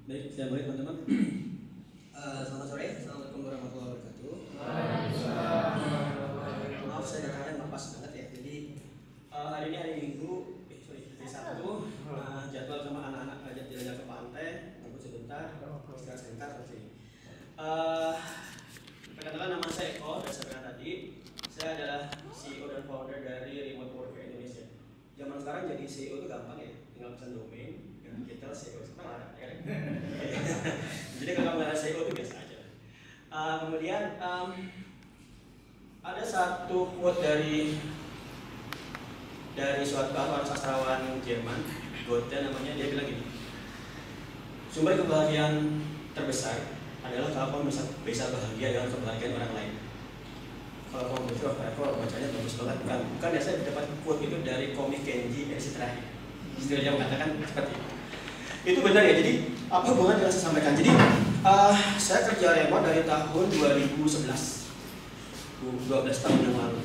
Baik, saya mulai teman-teman. Selamat sore, assalamualaikum warahmatullahi wabarakatuh. Maaf saya datangnya nggak pas banget ya. Jadi hari ini hari Minggu, hari Sabtu. Jadwal sama anak-anak ajak jalan ke pantai, ngumpul sebentar, istirahat sebentar terus ini. Perkenalkan nama saya Eko, dan seperti tadi saya adalah CEO dan founder dari Remote Worker Indonesia. Zaman sekarang jadi CEO itu gampang ya, tinggal pesan domain. Kita SEO sekarang ada ya. Jadi kalau nggak ada SEO itu biasa aja. Kemudian ada satu quote dari suatu orang sastrawan Jerman, Goethe namanya, dia bilang gini: sumber kebahagiaan terbesar adalah kalau kamu bisa bahagia dengan kebahagiaan orang lain. Kalau kamu bacanya bagus banget, bukan ya, saya dapat quote itu dari komik Kenji edisi terakhir. Istilahnya mengatakan seperti itu. Itu benar ya, jadi apa hubungan yang saya sampaikan? Jadi saya kerja remote dari tahun 2011, 12 tahun yang lalu.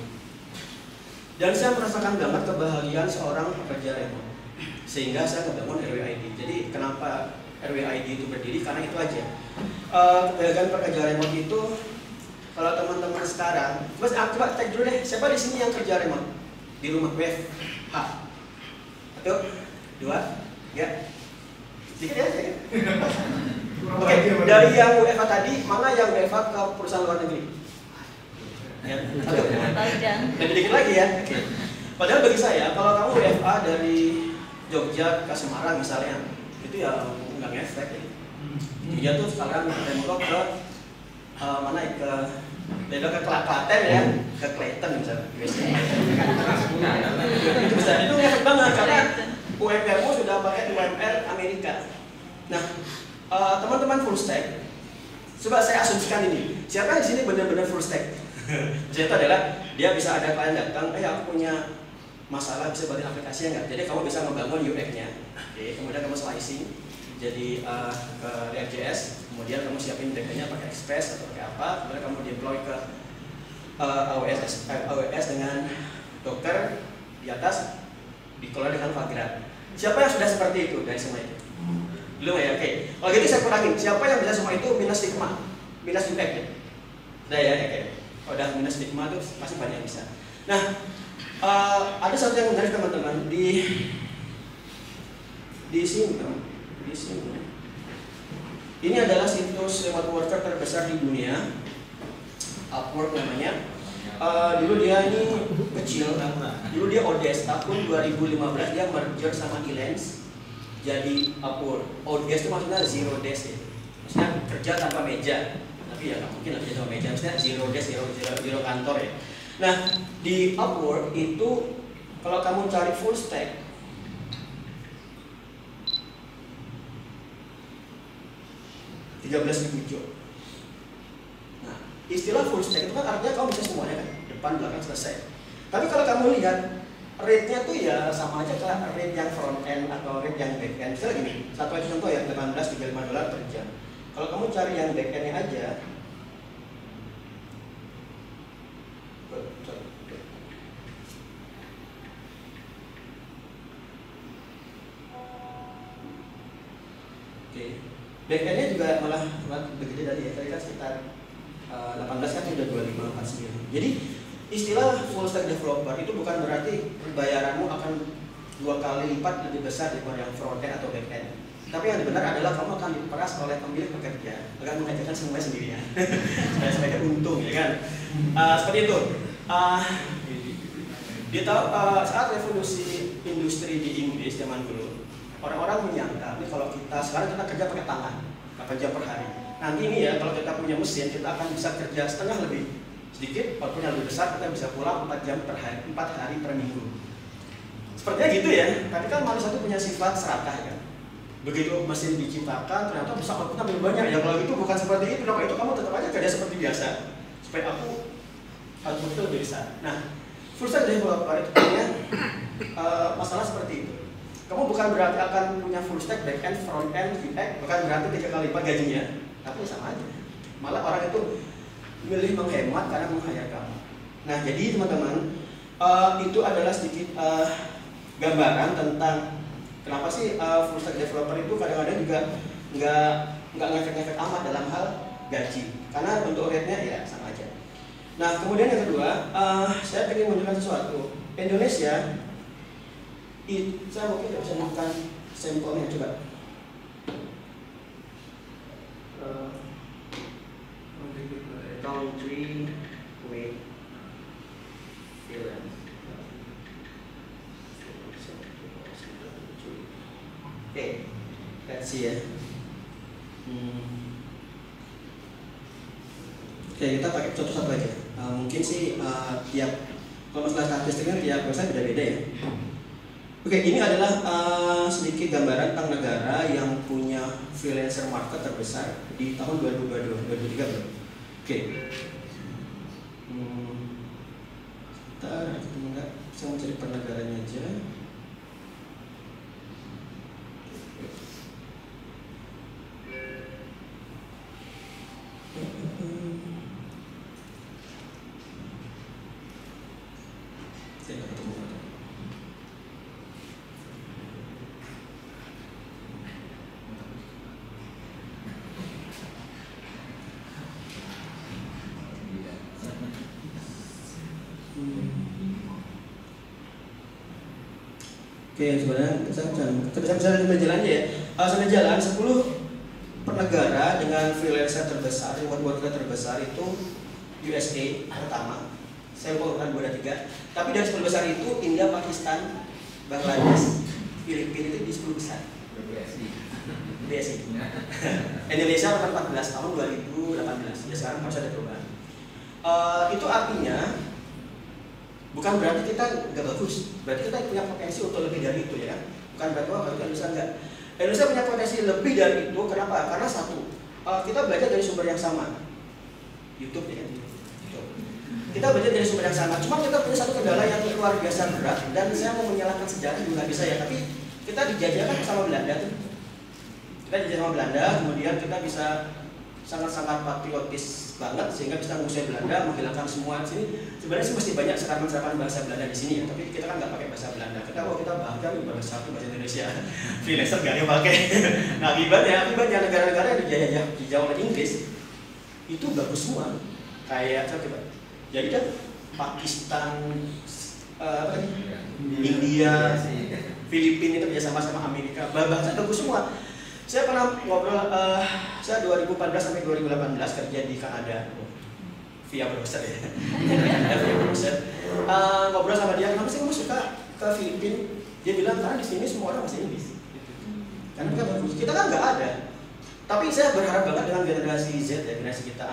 Dan saya merasakan banget kebahagiaan seorang pekerja remote. Sehingga saya membangun RWID. Jadi kenapa RWID itu berdiri? Karena itu aja. Kebahagiaan pekerja remote itu, kalau teman-teman sekarang, coba cek dulu deh, siapa di sini yang kerja remote? Di rumah WFH? 1, 2, 3. Sedikit ya, sedikit. Oke, dari yang WFH tadi, mana yang WFH ke perusahaan luar negeri? Ya, lebih dikit lagi ya. Oke. Padahal bagi saya, kalau kamu WFH dari Jogja ke Semarang misalnya, itu ya nggak ngefek ya. Dia tuh sekarang remote ke mana ke Klaten ya, ke Clayton misalnya. Itu bisa, itu ngefek banget karena UMR-mu sudah pakai UMR Amerika. Nah, teman-teman full stack, coba saya asumsikan ini. Siapa di sini benar-benar full stack? Itu adalah dia bisa ada klien datang, aku punya masalah, bisa buatin aplikasinya nggak? Jadi kamu bisa membangun UX-nya. Oke, kemudian kamu slicing jadi ke React.js, kemudian kamu siapin backend-nya pakai Express atau pakai apa, kemudian kamu deploy ke AWS dengan Docker di atas, dikelola dengan Vagrant. Siapa yang sudah seperti itu dari semua itu? Belum ya? Oke. Kalau gitu saya kurangin. Siapa yang bisa semua itu minus Figma, minus UX ya? Udah ya? Oke. Udah minus Figma tuh pasti banyak yang bisa. Nah, ada satu yang menarik teman-teman di sini. Ini adalah situs remote worker terbesar di dunia, Upwork namanya. Dulu dia ini kecil, dulu dia Odesk, tahun 2015 dia merger sama Elance jadi Upwork. Odesk itu maksudnya zero desk ya, maksudnya kerja tanpa meja, tapi ya nggak mungkin lah kerja tanpa meja, maksudnya zero desk, zero kantor ya. Nah, di Upwork itu kalau kamu cari full stack, $13.000. Nah, istilah full stack itu kan artinya kamu bisa semuanya kan, depan belakang selesai. Tapi kalau kamu lihat rate-nya tuh ya sama aja kayak rate yang front end atau rate yang back end. Misalnya gini, satu aja contoh ya, $18.35 per jam. Kalau kamu cari yang back end-nya aja, back end-nya juga malah begitu tadi ya, tadi kan sekitar 18 kan sudah 25-49. Jadi istilah full stack developer itu bukan berarti bayaranmu akan 2 kali lipat lebih besar daripada yang front end atau back end. Tapi yang benar adalah kamu akan diperas oleh pemilik pekerja, akan mengerjakan semuanya sendirian. Sebagai untung ya kan. Seperti itu. Di saat revolusi industri di Inggris zaman dulu, orang-orang menyangka ini kalau kita sekarang kita kerja pakai tangan 8 jam per hari. Nanti ini ya kalau kita punya mesin kita akan bisa kerja setengah lebih sedikit, walaupun yang lebih besar kita bisa pulang 4 jam per hari, 4 hari per minggu. Sepertinya gitu ya. Tapi kan manusia itu punya sifat serakah ya. Begitu mesin diciptakan ternyata bisa outputnya lebih banyak. Ya kalau itu bukan seperti itu, dong itu kamu tetap aja kerja seperti biasa supaya aku outputnya lebih besar. Nah, full stack developer itu punya masalah seperti itu. Kamu bukan berarti akan punya full stack, back end, front end, UX, bukan berarti 3 kali lipat gajinya, tapi sama aja. Malah orang itu milih menghemat karena meng-hire kamu. Nah, jadi teman-teman, itu adalah sedikit gambaran tentang kenapa sih full stack developer itu kadang-kadang juga nggak ngefek-ngefek amat dalam hal gaji, karena untuk rate-nya ya sama aja. Nah kemudian yang kedua, saya ingin menunjukkan sesuatu. Indonesia, saya mungkin tidak bisa menemukan sampelnya, coba. Country with freelance. Oke, let's see ya. Oke, kita pakai contoh satu aja. Mungkin sih tiap, kalau masalah statistiknya tiap website beda-beda ya. Oke, ini adalah sedikit gambaran tentang negara yang punya freelancer market terbesar di tahun 2022, 2023 belum? Oke. Sebentar, enggak, saya mau cari per negaranya aja. Saya nggak ketemu. Oke, sebenarnya saya sambil jalan aja ya. Sambil jalan 10 per negara dengan freelancer terbesar, remote worker terbesar itu USA pertama. Saya lupa urutan 2 dan 3. Tapi dari 10 besar itu India, Pakistan, Bangladesh, Filipina itu di 10 besar. BSI. Indonesia nomor 14 tahun 2018. Ya sekarang harus ada perubahan. Itu artinya bukan berarti kita nggak bagus, berarti kita punya potensi untuk lebih dari itu ya kan? Bukan berarti kalau Indonesia enggak. Indonesia punya potensi lebih dari itu. Kenapa? Karena satu, kita belajar dari sumber yang sama, YouTube ya kan? Kita belajar dari sumber yang sama. Cuma kita punya satu kendala yang luar biasa berat, dan saya mau menyalahkan sejarah juga bisa ya. Tapi kita dijajah kan sama Belanda tuh. Kita dijajah sama Belanda, kemudian kita bisa sangat-sangat patriotis banget sehingga bisa mengusir Belanda, menghilangkan semua di sini. Sebenarnya sih masih banyak sekarang bahasa Belanda di sini ya, tapi kita kan nggak pakai bahasa Belanda. Kita bahkan bahasa Indonesia. Freelancer nggak ada yang pakai. Nah akibatnya negara-negara yang dijajah oleh Inggris itu bagus semua. Kayak coba, jadi kan Pakistan, India, Filipina itu kerja sama Amerika, bahasa bagus semua. Saya pernah ngobrol, saya 2014 sampai 2018 kerja di Kanada via browser ya, via browser. Ngobrol sama dia, kenapa sih kamu suka ke Filipina? Dia bilang karena di sini semua orang bahasa Inggris. Karena mereka bagus. Kita kan nggak ada. Tapi saya berharap banget dengan generasi Z ya, generasi kita,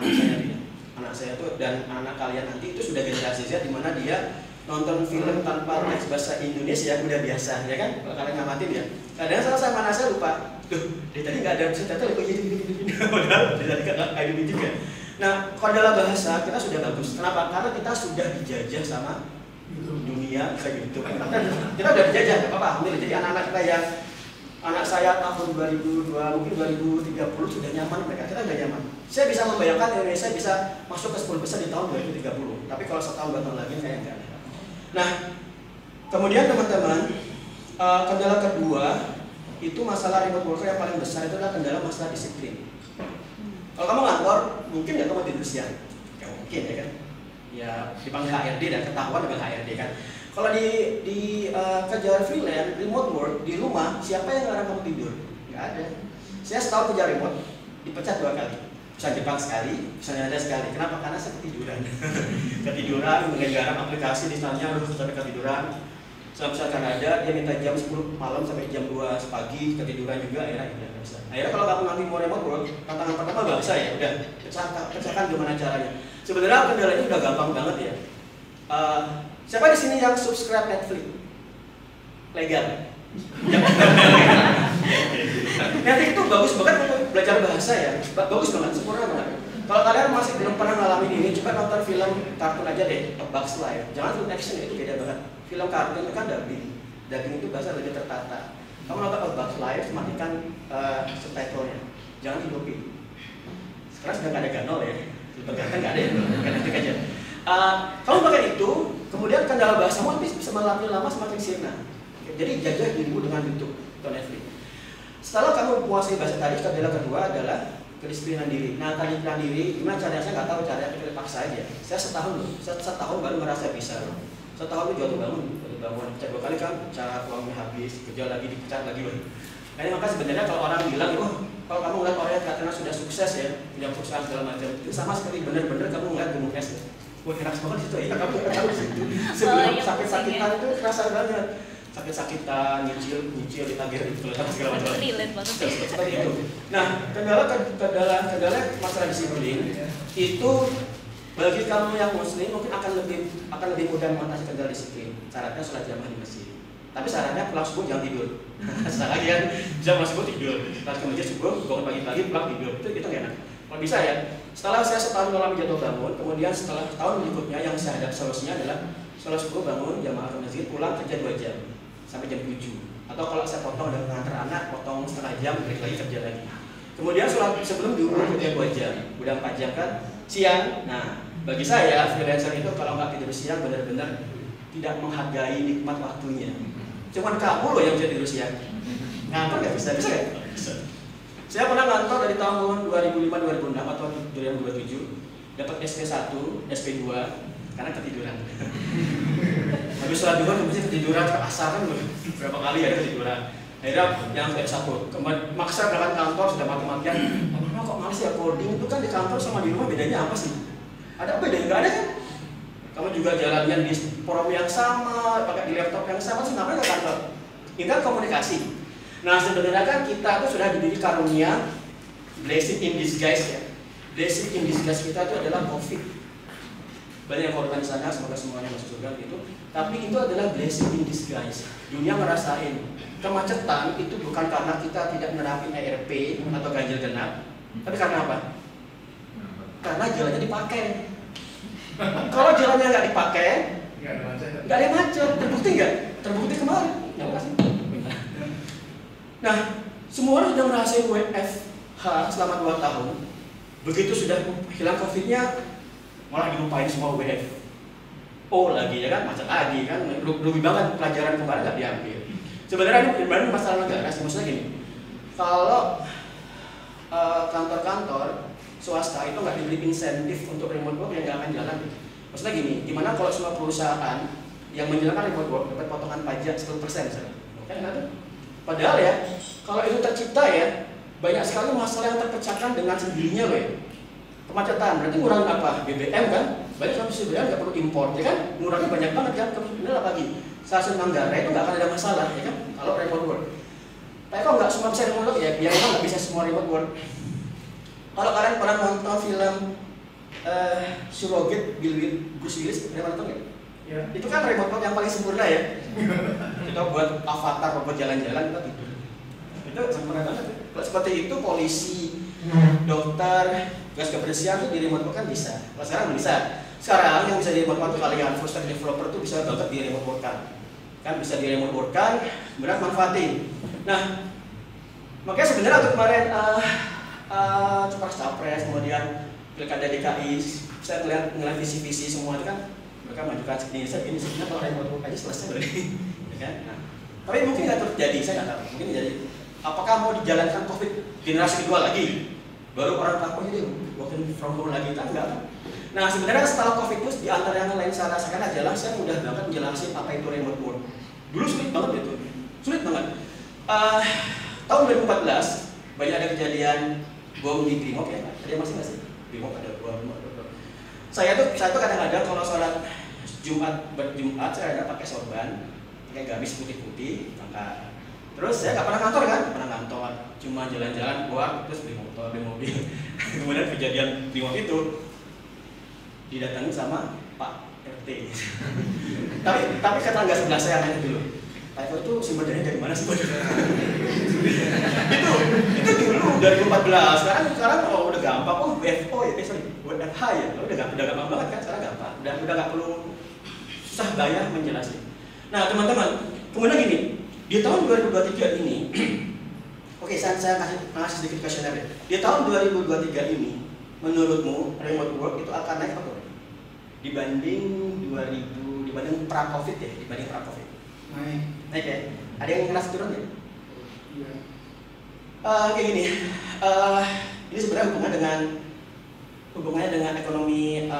anak saya tuh dan anak kalian nanti itu sudah generasi Z di mana dia nonton film tanpa teks bahasa Indonesia udah biasa ya kan? Kalau kalian ngamatin ya. Kadang salah mana saya lupa. Dari tadi nggak ada subtitle, kok jadi gini. Padahal dari tadi nggak ada ini juga. Nah, kalau dalam bahasa kita sudah bagus. Kenapa? Karena kita sudah dijajah sama dunia kayak gitu. Kita udah dijajah, nggak apa-apa. Alhamdulillah. Jadi anak-anak kita yang anak saya tahun 2002 mungkin 2030 sudah nyaman mereka. Kita udah nyaman. Saya bisa membayangkan Indonesia bisa masuk ke 10 besar di tahun 2030. Tapi kalau setahun 2 tahun lagi kayak enggak. Nah, kemudian teman-teman, kendala kedua itu masalah remote worker yang paling besar itu adalah kendala masalah disiplin. Kalau kamu ngantor, mungkin nggak kamu tidur siang? Ya mungkin ya kan? Ya dipanggil HRD dan ketahuan dengan HRD kan. Kalau di kerjaan freelance, remote work di rumah, siapa yang larang kamu tidur? Nggak ada. Saya setahun kerja remote, dipecat 2 kali. Bisa Jepang sekali, bisa Kanada sekali. Kenapa? Karena saya ketiduran. Ketiduran, menggarap aplikasi di sana, sampai ketiduran. Misalnya Kanada, dia minta jam 10 malam sampai jam 2 pagi, ketiduran juga, akhirnya nggak bisa. Akhirnya kalau kamu nanti mau remote work, tantangan pertama nggak bisa ya, udah pecahkan gimana caranya. Sebenarnya kendala ini udah gampang banget ya. Siapa di sini yang subscribe Netflix? Legal. Netflix itu bagus banget untuk belajar bahasa ya, bagus banget, sempurna banget. Kalau kalian masih belum pernah ngalamin ini, coba nonton film kartun aja deh, A Bug's Life. Jangan film action, itu beda banget. Film kartun itu kan dubbing itu bahasa lebih tertata. Kamu nonton A Bug's Life, matikan subtitlenya, jangan hidupin. Sekarang sudah nggak ada ganol ya, kan nggak ada ya, Netflix aja. Kamu pakai itu, kemudian kendala bahasamu bisa semakin lama semakin sirna. Jadi jajah dirimu dengan YouTube atau Netflix. Setelah kamu menguasai bahasa tadi, kendala kedua adalah kedisiplinan diri. Nah, kedisiplinan diri, gimana caranya? Saya nggak tahu caranya, kita paksa aja. Saya setahun baru merasa bisa. Setahun itu jatuh bangun, pecat 2 kali kan, cara uangnya habis, kerja lagi, dipecat lagi. Nah, maka sebenarnya kalau orang bilang, oh, kalau kamu ngeliat orang karena sudah sukses ya, punya perusahaan segala macam, itu sama sekali benar-benar kamu ngeliat gunung es ya. Wah, enak banget di situ ya, kamu tahu di situ. Sebelum sakit-sakitan itu kerasa banget. Sakit-sakitan, nyicil ditagih itu segala macam. Seperti itu. Nah, kendala masalah disiplin itu bagi kamu yang muslim mungkin akan lebih mudah mengatasi kendala disiplin. Syaratnya sholat jamaah di masjid. Tapi syaratnya pulang subuh jangan tidur. Setelah lagi kan bisa pulang subuh tidur. Setelah ke masjid subuh bangun pagi-pagi pulang tidur. Itu nggak enak. Kalau bisa ya. Setelah saya setahun mengalami jatuh bangun, kemudian setelah tahun berikutnya yang saya hadap solusinya adalah sholat subuh bangun jamaah ke masjid, pulang kerja 2 jam sampai jam 7. Atau kalau saya potong dengan mengantar anak, potong setengah jam, balik lagi kerja lagi. Kemudian sholat sebelum diukur kerja 2 jam, udah 4 jam kan, siang. Nah, bagi saya freelancer itu kalau nggak tidur siang benar-benar tidak menghargai nikmat waktunya. Cuman kamu loh yang bisa tidur siang. Ngantor nggak bisa ya? Bisa. Saya pernah ngantor dari tahun 2005-2006 atau 2027, dapat SP1, SP2 karena ketiduran. Habis sholat duhur kemudian ketiduran ke asar kan berapa kali ya ketiduran. Akhirnya yang SP1 maksa berangkat kantor sudah mati-matian. Lama kok males ya, coding itu kan di kantor sama di rumah bedanya apa sih? Ada apa bedanya? Nggak ada kan? Kamu juga jalannya di forum yang sama, pakai di laptop yang sama, sih ngapain ke kantor? Ingat komunikasi. Nah, sebenarnya kan kita tuh sudah diberi karunia blessing in disguise ya. Blessing in disguise kita itu adalah COVID. Banyak yang korban di sana, semoga semuanya masuk surga gitu. Tapi itu adalah blessing in disguise. Dunia ngerasain kemacetan itu bukan karena kita tidak menerapkan ERP atau ganjil genap, tapi karena apa? Karena jalannya dipakai. Kalau jalannya nggak dipakai, nggak ada macet. Terbukti nggak? Terbukti kemarin. Nah, semua orang sudah merasakan WFH selama 2 tahun. Begitu sudah hilang COVID-nya, malah dilupain semua WFO lagi ya kan, macet lagi kan, rugi banget pelajaran kemarin nggak diambil. Sebenarnya ini masalah negara sih, maksudnya gini, kalau kantor-kantor swasta itu nggak diberi insentif untuk remote work, yang nggak akan jalan. Maksudnya gini, gimana kalau semua perusahaan yang menjalankan remote work dapat potongan pajak 10%, misalnya? Kan ada. Padahal ya, kalau itu tercipta ya, banyak sekali masalah yang terpecahkan dengan sendirinya loh ya. Kemacetan, berarti ngurangin apa? BBM kan? Banyak kampus BBM nggak perlu impor, ya kan? Ngurangin banyak banget kan? Kemudian apa lagi? Stasiun Manggarai itu nggak akan ada masalah, ya kan? Kalau remote work. Tapi kalau nggak semua bisa remote work ya, biar memang nggak bisa semua remote work. Kalau kalian pernah nonton film Surrogate Bruce Willis, pernah nonton nggak? Ya. Itu kan remote work yang paling sempurna ya. Kita buat avatar robot jalan-jalan kita tidur. Itu sempurna banget. Kalau seperti itu polisi, dokter, tugas kebersihan itu di remote work kan bisa. Kalau sekarang bisa. Sekarang yang bisa di remote work kalian full stack developer itu bisa banget di remote work kan bisa di remote work kan, benar manfaatin. Nah, makanya sebenarnya untuk kemarin capres kemudian pilkada DKI, saya ngeliat visi-visi semua itu kan mereka majukan segini sebenarnya kalau remote work aja selesai berarti, ya kan? Nah, tapi mungkin nggak terjadi, saya nggak tahu. Mungkin jadi, apakah mau dijalankan COVID generasi kedua lagi? Baru orang takut jadi working from home lagi kan enggak? Nah, sebenarnya setelah COVID itu di antara yang lain saya rasakan adalah saya mudah banget menjelaskan apa itu remote work. Dulu sulit banget itu, sulit banget. Tahun 2014 banyak ada kejadian bom di Brimob ya, ada masih nggak sih? Brimob ada bom. Saya tuh kadang-kadang kalau sholat Jumat saya ada pakai sorban, pakai gamis putih-putih, maka terus saya nggak pernah kantor kan, pernah kantor, cuma jalan-jalan keluar terus beli motor, beli mobil. Kemudian kejadian Brimob itu didatangi sama Pak RT. tapi kata nggak sebelah saya nanya dulu, Pak Eko itu sumber dananya dari mana sih? itu dulu dari 2014. Sekarang oh, udah gampang. Oh WFO ya, WFH ya, udah gampang banget kan? Sekarang gampang. Udah nggak perlu susah bayar menjelaskan. Nah teman-teman, kemudian gini, di tahun 2023 ini, oke saya kasih sedikit kuesioner ya. Di tahun 2023 ini, menurutmu remote work itu akan naik apa? Dibanding pra-COVID ya, dibanding pra-COVID. Naik ya? Ada yang ngerasa turun ya? Iya. Kayak gini, ini sebenarnya hubungannya dengan ekonomi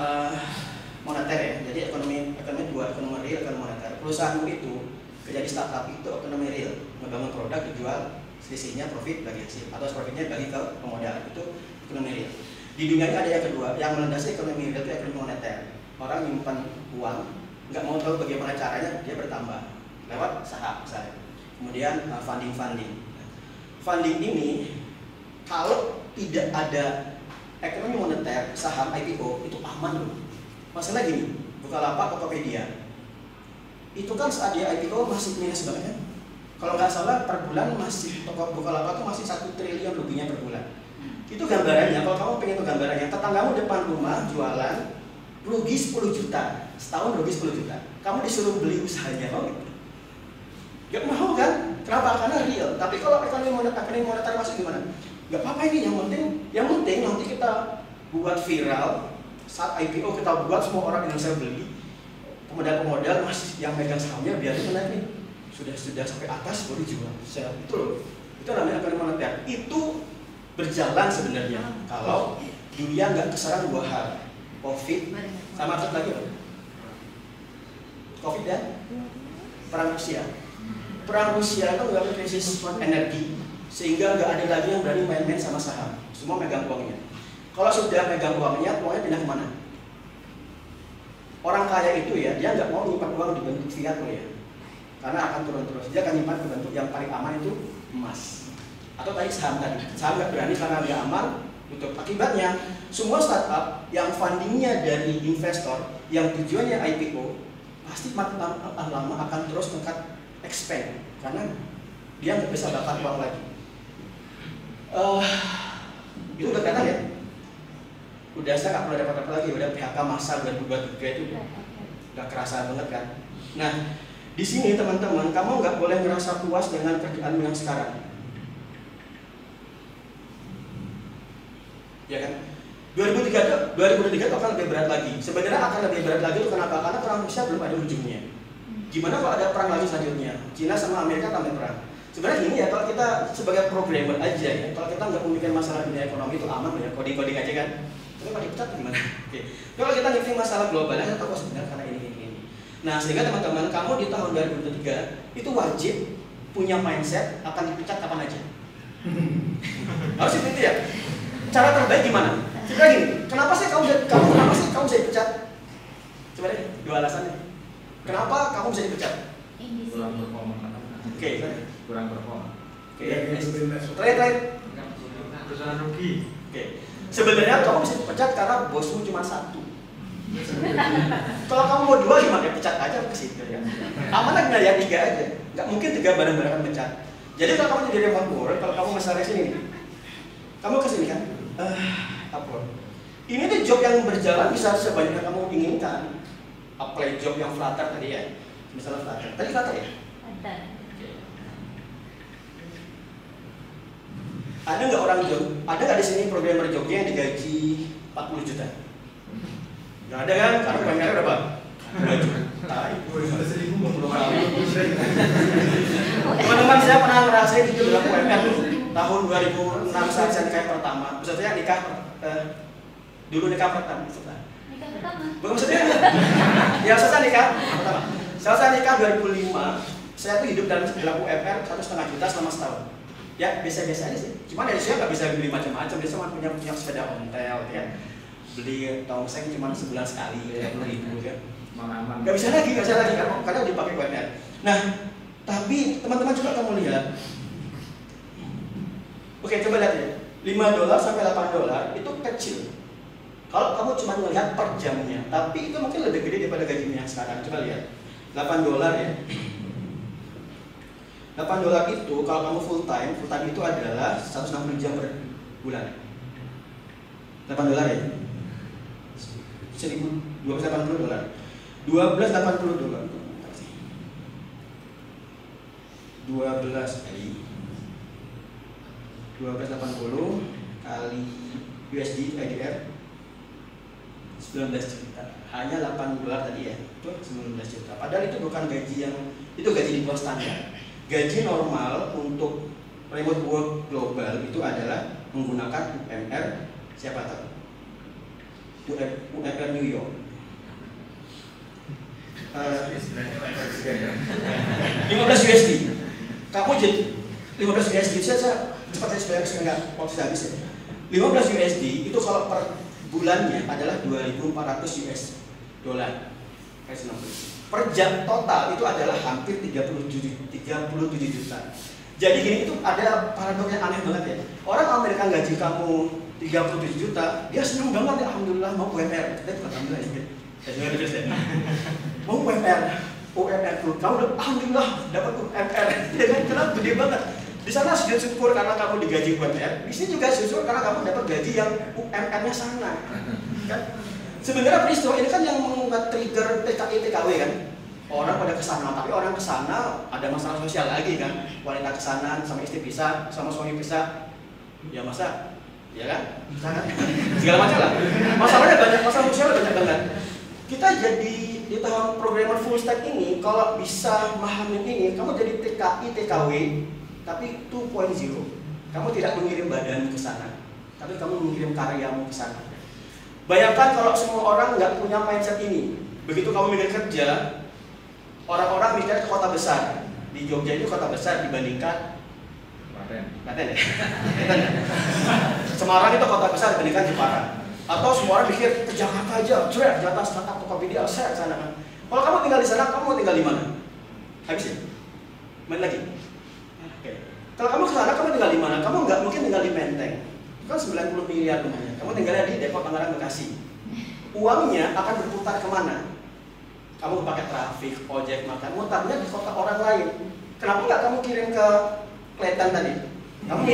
moneter ya. Jadi ekonomi dua, ekonomi real, ekonomi moneter. Perusahaan itu kerja di startup itu ekonomi real, membangun produk dijual, selisihnya profit bagi hasil atau profitnya bagi ke pemodal, itu ekonomi real. Di dunia ini ada yang kedua, yang melandasi ekonomi real itu ekonomi moneter. Orang menyimpan uang, nggak mau tahu bagaimana caranya dia bertambah lewat saham misalnya. Kemudian funding ini kalau tidak ada ekonomi moneter, saham, IPO itu aman loh. Masalah gini, Bukalapak, Tokopedia itu kan saat dia IPO masih minus banget kan? Kalau nggak salah per bulan masih Bukalapak itu masih 1 triliun rupiahnya per bulan. Itu gambarannya. Kalau kamu pengen itu gambarannya, tetanggamu depan rumah jualan rugi 10 juta, setahun rugi 10 juta. Kamu disuruh beli usahanya, mau gitu? Gak mau kan? Kenapa? Karena real. Tapi kalau ekonomi moneter masuk gimana? Gak apa-apa ini, yang penting nanti kita buat viral saat IPO, kita buat semua orang Indonesia beli, pemodal masih yang megang sahamnya biar itu naik nih, sudah sampai atas baru jual. Itu loh, itu namanya ekonomi moneter. Itu berjalan sebenarnya kalau dunia nggak keserang dua hal, COVID sama apa lagi loh? COVID dan perang Rusia. Perang Rusia itu mengalami krisis energi, sehingga nggak ada lagi yang berani main-main sama saham. Semua megang uangnya. Kalau sudah megang uangnya pindah kemana? Orang kaya itu ya, dia nggak mau nyimpan uang di bentuk fiat loh ya, karena akan turun terus. Dia akan nyimpan ke bentuk yang paling aman itu emas. Atau tadi saham tadi. Saham nggak berani karena dia aman. Untuk akibatnya, semua startup yang fundingnya dari investor, yang tujuannya IPO, pasti makin lama akan terus expand karena dia nggak bisa bakar uang lagi. Itu udah kelihatan ya. Udah saya nggak perlu dapat apa lagi, udah PHK massal 2023 itu udah kerasa banget kan. Nah, di sini teman-teman, kamu nggak boleh merasa puas dengan kerjaanmu yang sekarang, ya kan? 2023 itu akan lebih berat lagi. Sebenarnya akan lebih berat lagi itu kenapa? Karena perang Rusia belum ada ujungnya. Gimana kalau ada perang lagi selanjutnya? Cina sama Amerika akan perang. Sebenarnya gini ya, kalau kita sebagai programmer aja ya, kalau kita nggak memikirkan masalah dunia ekonomi itu aman ya, coding aja kan. Tapi kalau dipecat gimana? Oke. Kalau kita ngerti masalah global, kita tahu sebenarnya karena ini. Nah, sehingga teman-teman, kamu di tahun 2023 itu wajib punya mindset akan dipecat kapan aja. Harus itu ya. Cara terbaik gimana? Coba gini, kenapa sih kamu bisa dipecat? Coba deh, 2 alasannya. Kenapa kamu bisa dipecat? Kurang performa. Oke, kurang performa. Oke, terakhir. Perusahaan rugi. Oke. Sebenarnya kamu bisa dipecat karena bosmu cuma 1. Kalau kamu mau 2 gimana? Pecat aja ke situ ya. Amanah nggak ya 3 aja. Nggak mungkin 3 bareng-bareng pecat. Jadi kalau kamu jadi remote work, kalau kamu misalnya sini, kamu kesini kan? Upload. Ini tuh job yang berjalan bisa sebanyak yang kamu inginkan. Apply job yang Flutter tadi ya. Misalnya Flutter. Tadi Flutter ya? Ada. Ada nggak orang job? Ada nggak di sini programmer Jogja yang digaji 40 juta? Nggak ada kan? Karena UMR berapa? 2 juta. Teman-teman, saya pernah ngerasain itu dalam UMR tahun 2006 saat saya nikah pertama. Maksudnya nikah dulu nikah pertama. Nikah pertama. Bukan maksudnya ya selesai nikah pertama. Selesai nikah 2005, saya tuh hidup dalam UMR 1,5 juta selama setahun. Ya biasa-biasa aja sih. Cuma dari saya nggak bisa beli macam-macam. Dia cuma punya sepeda ontel, ya. Beli tongseng cuma sebulan sekali, 30.000 kan. Nggak bisa lagi kan? Karena dipakai UMR. Nah, tapi teman-teman coba kamu lihat. Oke, coba lihat ya. $5 sampai $8 itu kecil. Kalau kamu cuma melihat per jamnya, tapi itu mungkin lebih gede daripada gajinya yang sekarang. Coba lihat. $8 ya. $8 itu kalau kamu full time itu adalah 160 jam per bulan. $8 ya. $1.280. $12.80. 1280 kali USD IDR 19 juta. Hanya $8 tadi ya. Itu 19 juta. Padahal itu bukan gaji yang, itu gaji di bawah standar. Gaji normal untuk remote work global itu adalah menggunakan UMR, siapa tahu? UMR New York. 15 USD. Kamu jadi 15 USD, saya cepat saya supaya waktu sudah habis ya. 15 USD itu kalau per bulannya adalah 2.400 US dolar. Per jam total itu adalah hampir 37 juta. Jadi gini, itu ada paradoks yang aneh banget ya. Orang Amerika gaji kamu 37 juta, dia senang banget ya, alhamdulillah mau UMR. Kita bukan alhamdulillah ya. Mau UMR tuh, kamu udah alhamdulillah dapat UMR. Ya kan, kenapa gede banget. Di sana sujud syukur karena kamu digaji UMR, di sini juga syukur karena kamu dapat gaji yang UMR-nya sana. Kan? Sebenarnya peristiwa ini kan yang membuat trigger TKI TKW kan. Orang pada kesana, tapi orang kesana ada masalah sosial lagi kan. Wanita kesana sama istri pisah, sama suami pisah. Ya masa, ya kan? Sangat segala macam lah. Masalahnya banyak, masalah sosial banyak banget. Kita jadi di tahun programmer full stack ini, kalau bisa memahami ini, kamu jadi TKI TKW, tapi 2.0. Kamu tidak mengirim badan ke sana, tapi kamu mengirim karyamu ke sana. Bayangkan kalau semua orang nggak punya mindset ini. Begitu kamu mikir kerja, orang-orang mikir ke kota besar. Di Jogja itu kota besar dibandingkan Klaten ya? Semarang itu kota besar dibandingkan Jepara. Atau semua orang mikir ke Jakarta aja, cuek, Jakarta startup Tokopedia, saya ke sana kan. Kalau kamu tinggal di sana, kamu mau tinggal di mana? Habis ya? Main lagi? Oke. Kalau kamu ke sana, kamu tinggal di mana? Kamu nggak mungkin tinggal di Menteng. Kan 90 miliar rumahnya. Kamu tinggalnya di Depok, Tangerang, Bekasi. Uangnya akan berputar kemana? Kamu pakai trafik, ojek, makan, mutarnya di kota orang lain. Kenapa nggak kamu kirim ke Klaten tadi? Kamu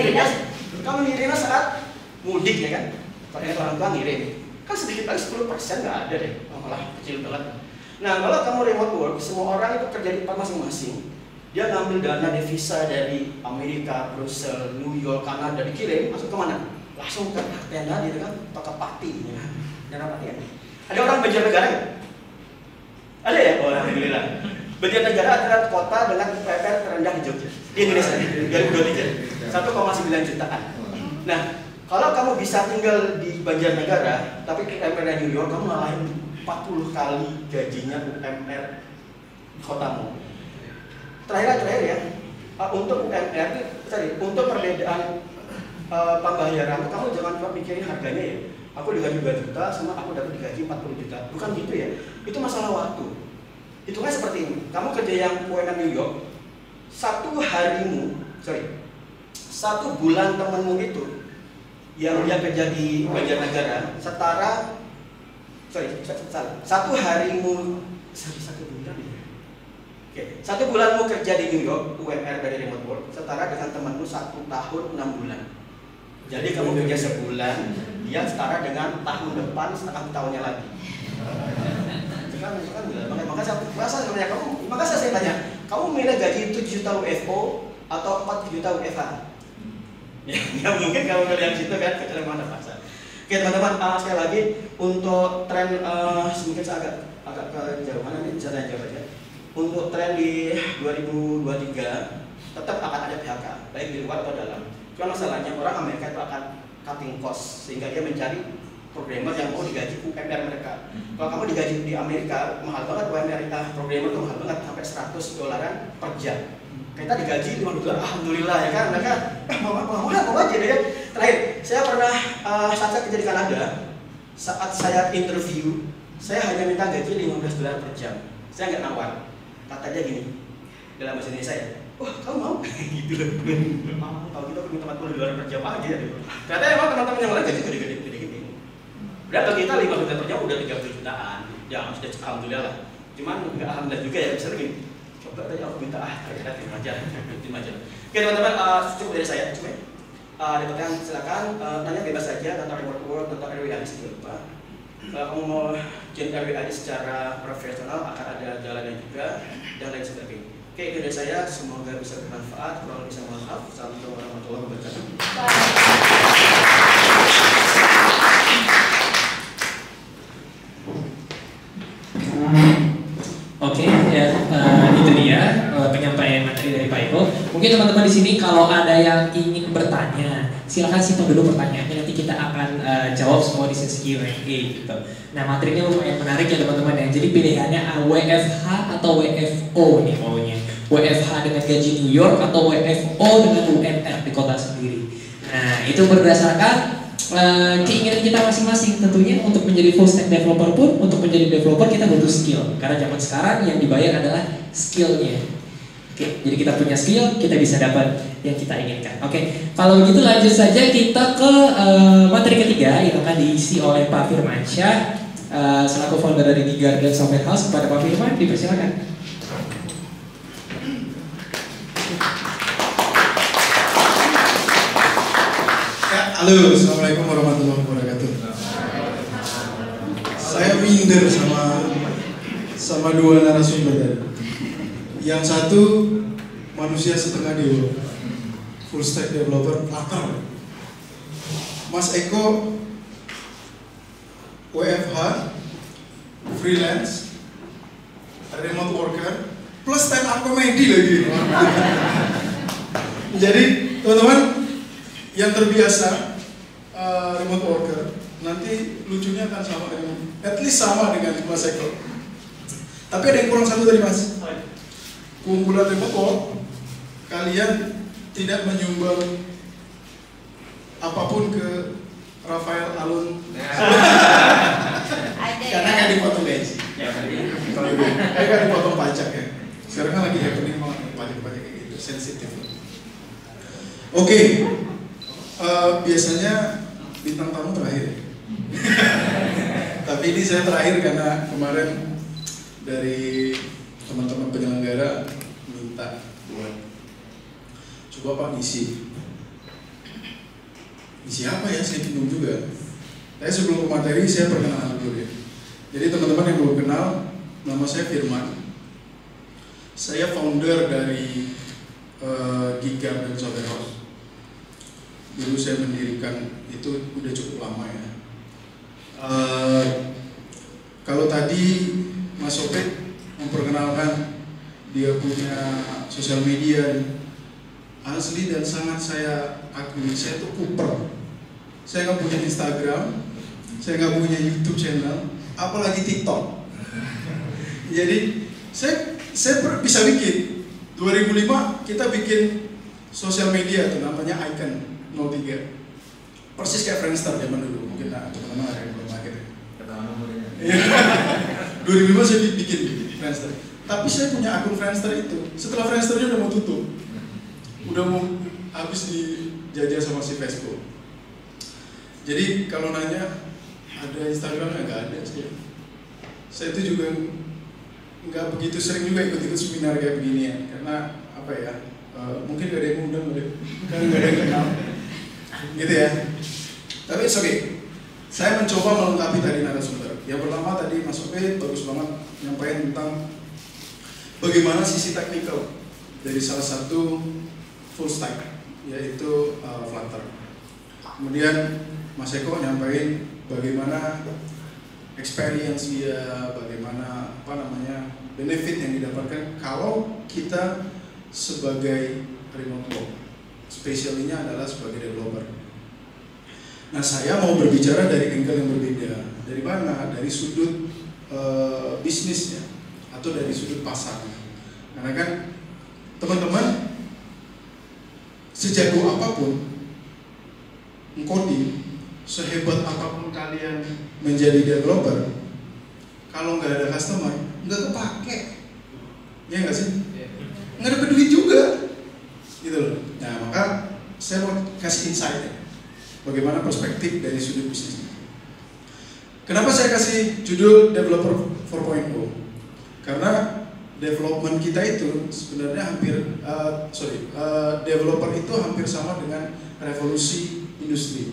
ngirimnya saat mudik ya kan? Pakai orang tua ngirim. Kan sedikit lagi 10% nggak ada deh. Oh, malah kecil banget. Nah kalau kamu remote work, semua orang itu kerja di tempat masing-masing. Dia ngambil dana devisa dari Amerika, Brussels, New York, Kanada, dikirim masuk ke mana? Langsung ke tenda gitu kan, atau ke Pati, Dana Pati ya. Ada orang Banjarnegara nggak? Ada ya? Oh, alhamdulillah. Banjarnegara adalah kota dengan UMR terendah di Jogja, di Indonesia, 2023, 1,9 jutaan. Nah, kalau kamu bisa tinggal di Banjarnegara, tapi UMR New York, kamu ngalahin 40 kali gajinya UMR di kotamu. Terakhir ya, untuk UMR, untuk perbedaan pembayaran, kamu jangan cuma mikirin harganya ya. Aku digaji 2 juta sama aku dapat digaji 40 juta. Bukan gitu ya. Itu masalah waktu. Itu kan seperti ini. Kamu kerja yang UMR New York, satu bulan temenmu itu yang dia kerja di Banjarnegara setara satu bulanmu kerja di New York, UMR dari remote work setara dengan temanmu 1 tahun 6 bulan. Jadi kamu kerja sebulan, dia setara dengan tahun depan setengah tahunnya lagi. Itu kan gila banget. Makanya saya tanya, kamu milih gaji 7 juta UFO atau 4 juta UFH? Ya mungkin kamu milih yang situ kan, kecuali mana pasar. Oke teman-teman, sekali lagi untuk tren mungkin saya agak kejauhan ini cara jawab aja. Untuk tren di 2023 tetap akan ada PHK, baik di luar atau dalam. Cuma masalahnya orang Amerika itu akan cutting cost sehingga dia mencari programmer yang mau digaji UMR mereka. Kalau kamu digaji di Amerika mahal banget UMR programmer itu mahal banget sampai $100 per jam. Kita digaji $50, alhamdulillah ya kan. Mereka mau aja deh ya. Terakhir, saya pernah saat saya kerja di Kanada, saat saya interview, saya hanya minta gaji $15 per jam. Saya nggak nawar. Kata dia gini dalam bahasa Indonesia ya. Wah, kamu mau? Gitu loh. Tahu gitu aku minta $40 per jam aja ya. Ternyata emang teman-teman yang lain gaji gede-gede. Berapa kita $50 per jam udah 30 jutaan. Ya, sudah alhamdulillah lah. Cuman nggak alhamdulillah juga ya. Misalnya gini, coba tadi aku minta ternyata tim aja. Oke teman-teman, cukup dari saya. Cukup ya. Ada pertanyaan silakan tanya bebas saja tentang remote work, tentang RWA jangan lupa. Kalau kamu mau join RWA secara profesional akan ada jalannya juga dan lain sebagainya. Oke, itu dari saya, semoga bisa bermanfaat. Kalau bisa maaf, assalamualaikum warahmatullahi wabarakatuh. Oke, ya itu dia penyampaian materi dari Pak Michael. Mungkin teman-teman di sini kalau ada yang ingin bertanya, silakan simpan dulu pertanyaannya. Nanti kita akan jawab semua di sesi Q&A gitu. Nah, materinya lumayan menarik ya teman-teman ya. Jadi pilihannya WFH atau WFO nih maunya. WFH dengan gaji New York atau WFO dengan UMR di kota sendiri. Nah, itu berdasarkan keinginan kita masing-masing tentunya. Untuk menjadi full stack developer pun, untuk menjadi developer kita butuh skill. Karena zaman sekarang yang dibayar adalah skillnya. Oke, jadi kita punya skill, kita bisa dapat yang kita inginkan. Oke, kalau begitu lanjut saja kita ke materi ketiga yang akan diisi oleh Pak Firmansyah selaku founder dari Giga dan Software House. Kepada Pak Firman, dipersilakan. Halo, assalamualaikum warahmatullahi wabarakatuh. Saya minder sama dua narasumber tadi. Yang satu manusia setengah dewa, full stack developer, Flutter. Mas Eko WFH, freelance, remote worker, plus stand up comedy lagi. Jadi teman-teman yang terbiasa remote worker, nanti lucunya akan sama dengan, at least sama dengan Mas Eko. Tapi ada yang kurang satu tadi Mas. Kumpulan remote work, kalian tidak menyumbang apapun ke Rafael Alun. Karena kan dipotong gaji. Kan dipotong pajak ya. Sekarang kan lagi happening pajak-pajak kayak gitu, sensitif. Oke. Biasanya bintang tamu terakhir. Tapi ini saya terakhir karena kemarin dari teman-teman penyelenggara minta buat coba Pak ngisi apa ya, saya bingung juga. Tapi sebelum ke materi saya perkenalan dulu ya. Jadi teman-teman yang belum kenal, nama saya Firman. Saya founder dari Giga dan Software House. Dulu saya mendirikan, itu udah cukup lama ya. Kalau tadi Mas Sopet memperkenalkan dia punya sosial media, asli dan sangat saya akui, saya tuh kuper. Saya nggak punya Instagram, saya nggak punya YouTube channel, apalagi TikTok. Jadi saya bisa bikin. 2005 kita bikin sosial media tuh namanya Icon 03. Persis kayak Friendster zaman dulu, mungkin teman-teman ada yang belum pakai. 2005 saya bikin Friendster. Tapi saya punya akun Friendster itu. Setelah Friendsternya udah mau tutup, udah mau habis dijajah sama si Facebook. Jadi kalau nanya ada Instagram nggak ada sih. Saya itu juga nggak begitu sering juga ikut-ikut seminar kayak begini ya. Karena apa ya? Mungkin gak ada yang undang, kan gak ada yang kenal, gitu ya. Tapi it's okay. Saya mencoba melengkapi tadi narasumber. Yang pertama tadi Mas Ope bagus banget nyampaikan tentang bagaimana sisi teknikal dari salah satu full stack, yaitu Flutter. Kemudian Mas Eko nyampaikan bagaimana experience dia, bagaimana benefit yang didapatkan kalau kita sebagai remote work, spesialnya adalah sebagai developer. Nah, saya mau berbicara dari angle yang berbeda. Dari mana? Dari sudut bisnisnya atau dari sudut pasarnya. Karena kan teman-teman sejago apapun coding, sehebat apapun kalian menjadi developer, kalau nggak ada customer, nggak kepake, ya nggak sih? Nggak dapat duit juga, gitu loh. Nah, maka saya mau kasih insight ya, bagaimana perspektif dari sudut bisnisnya. Kenapa saya kasih judul Developer 4.0? Karena development kita itu sebenarnya developer itu hampir sama dengan revolusi industri.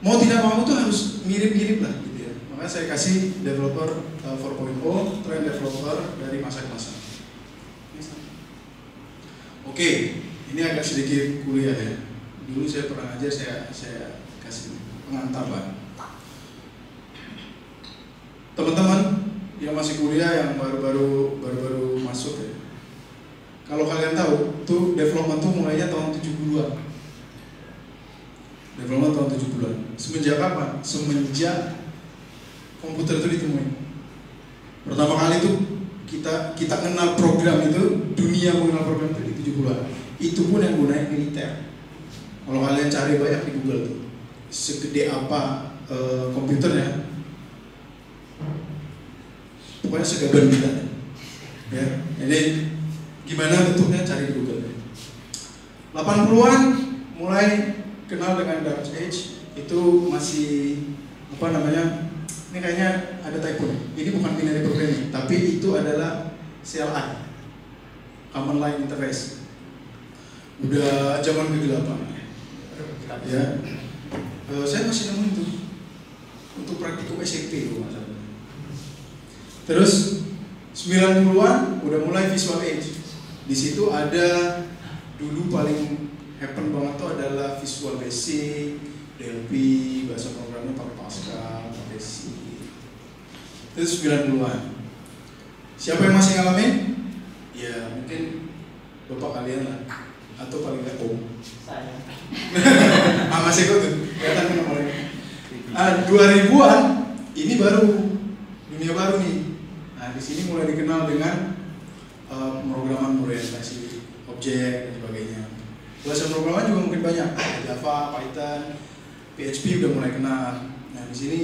Mau tidak mau tuh harus mirip-mirip lah gitu ya. Makanya saya kasih Developer 4.0, tren developer dari masa ke masa. Oke, ini agak sedikit kuliah ya. Dulu saya pernah aja saya kasih pengantar lah. Teman-teman yang masih kuliah, yang baru-baru masuk ya, Kalau kalian tahu, tuh development tuh mulainya tahun 70-an. Development tahun 70-an. Semenjak kapan? Semenjak komputer itu ditemuin. Pertama kali tuh kita kenal program itu, dunia mengenal program itu di 70-an. Itu pun yang gunain militer. Kalau kalian cari banyak di Google tuh, segede apa komputernya, pokoknya segaban kita. Ya, jadi gimana bentuknya cari di Google. 80-an mulai kenal dengan Dark Age, itu masih apa namanya? Ini kayaknya ada typo. Ini bukan binary programming, tapi itu adalah CLI, Command Line Interface. Udah zaman kegelapan. Ya, saya masih nemuin tuh untuk praktikum SMP itu masalahnya. Terus 90-an udah mulai Visual Age. Di situ ada dulu paling happen banget tuh adalah Visual Basic, DLP, bahasa programnya pakai Pascal, pakai C. Itu 90-an. Siapa yang masih ngalamin? Ya mungkin bapak kalian lah, atau paling nggak om. Saya. Mas Eko tuh, kelihatan kan nomornya. 2000-an ini baru dunia baru nih. Nah di sini mulai dikenal dengan pemrograman berorientasi objek dan sebagainya. Bahasa pemrograman juga mungkin banyak, Java, Python, PHP udah mulai kenal. Nah di sini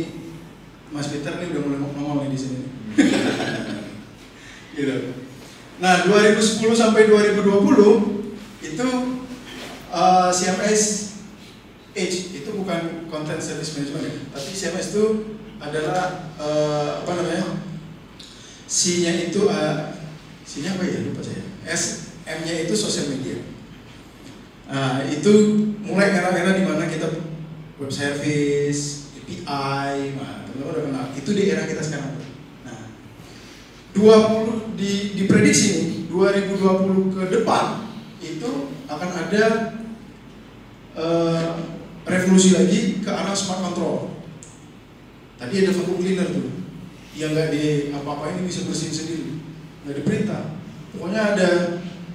Mas Peter nih udah mulai ngomong nih di sini. Gitu. Nah 2010 sampai 2020 itu CMS Age itu bukan Content Service Management ya, tapi CMS itu adalah apa namanya? C-nya itu C-nya apa ya lupa saya. M-nya itu sosial media. Nah, itu mulai era-era di mana kita web service, API, nah, teman-teman udah kenal. Itu di era kita sekarang. Nah, 20 diprediksi nih 2020 ke depan itu akan ada revolusi lagi ke arah smart control. Tadi ada vacuum cleaner tuh, yang nggak di apa-apa ini bisa bersihin sendiri, nggak diperintah. Pokoknya ada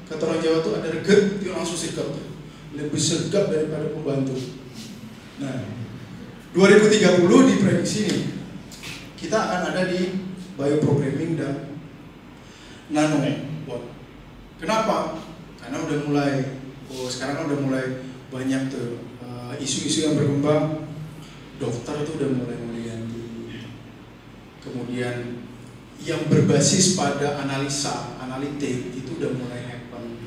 kata orang Jawa tuh ada reget, dia langsung sikap tuh, lebih sergap daripada pembantu. Nah, 2030 diprediksi nih, kita akan ada di bioprogramming dan nanobot. Kenapa? Karena udah mulai, sekarang udah mulai banyak tuh isu-isu yang berkembang. Dokter tuh udah mulai ganti. Kemudian yang berbasis pada analitik itu udah mulai happen.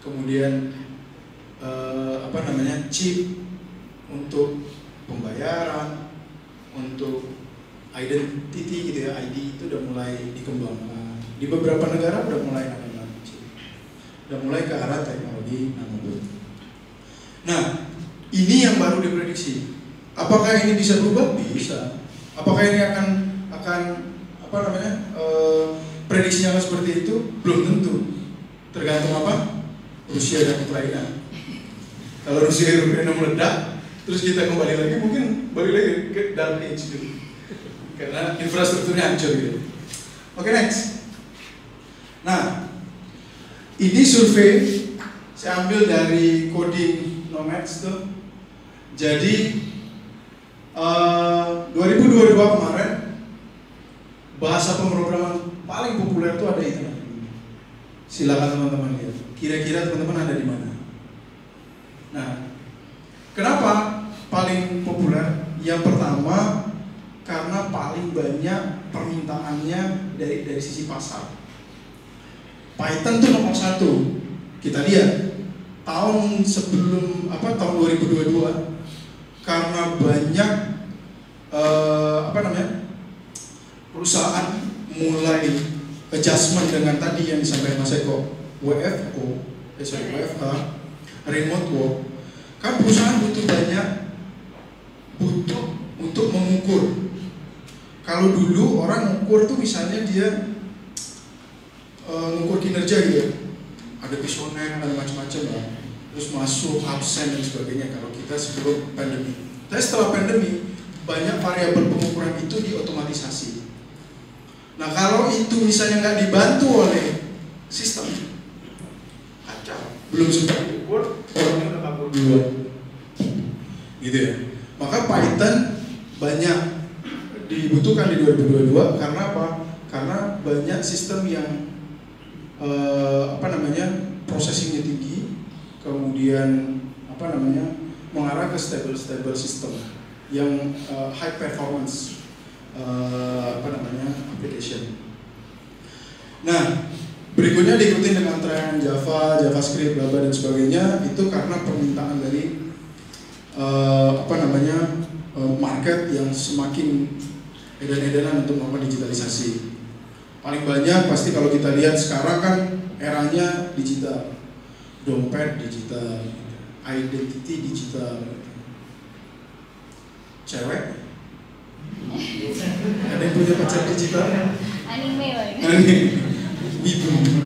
Kemudian apa namanya, chip untuk pembayaran, untuk identity gitu ya, ID itu udah mulai dikembangkan. Di beberapa negara udah mulai ada chip, udah mulai ke arah teknologi nanobot. Nah, ini yang baru diprediksi. Apakah ini bisa berubah? Bisa. Apakah ini akan apa namanya? Prediksinya akan seperti itu? Belum tentu. Tergantung apa? Rusia dan Ukraina. Kalau Rusia dan Ukraina meledak, terus kita kembali lagi, mungkin balik lagi ke Dark Age gitu. Karena infrastrukturnya hancur gitu. Oke, next. Nah, ini survei saya ambil dari Coding Nomads tuh. Jadi 2022 kemarin bahasa pemrograman paling populer tuh ada itu. Silakan teman-teman lihat. Kira-kira teman-teman ada di mana? Nah, kenapa paling populer? Yang pertama karena paling banyak permintaannya dari sisi pasar. Python tuh nomor 1. Kita lihat tahun sebelum tahun 2022 karena banyak perusahaan mulai adjustment dengan tadi yang disampaikan Mas Eko, WFH, remote work. Kan perusahaan butuh untuk mengukur. Kalau dulu orang mengukur tuh misalnya dia mengukur kinerja gitu ya, ada visioner, ada macam-macam lah, terus masuk absen dan sebagainya. Kalau kita sebelum pandemi, tapi setelah pandemi banyak variabel pengukuran itu diotomatisasi. Nah kalau itu misalnya nggak dibantu oleh sistem, belum sempat Word, orangnya udah kabur duluan. Gitu ya. Maka Python banyak dibutuhkan di 2022 karena apa? Karena banyak sistem yang processingnya tinggi, kemudian mengarah ke stable system yang high performance application. Nah, berikutnya diikuti dengan tren Java, JavaScript, bla bla dan sebagainya. Itu karena permintaan dari market yang semakin edan-edanan untuk melakukan digitalisasi. Paling banyak pasti kalau kita lihat sekarang kan eranya digital, dompet digital, identity digital. Cewek? Ada yang punya pacar digital? Anime. Ibu.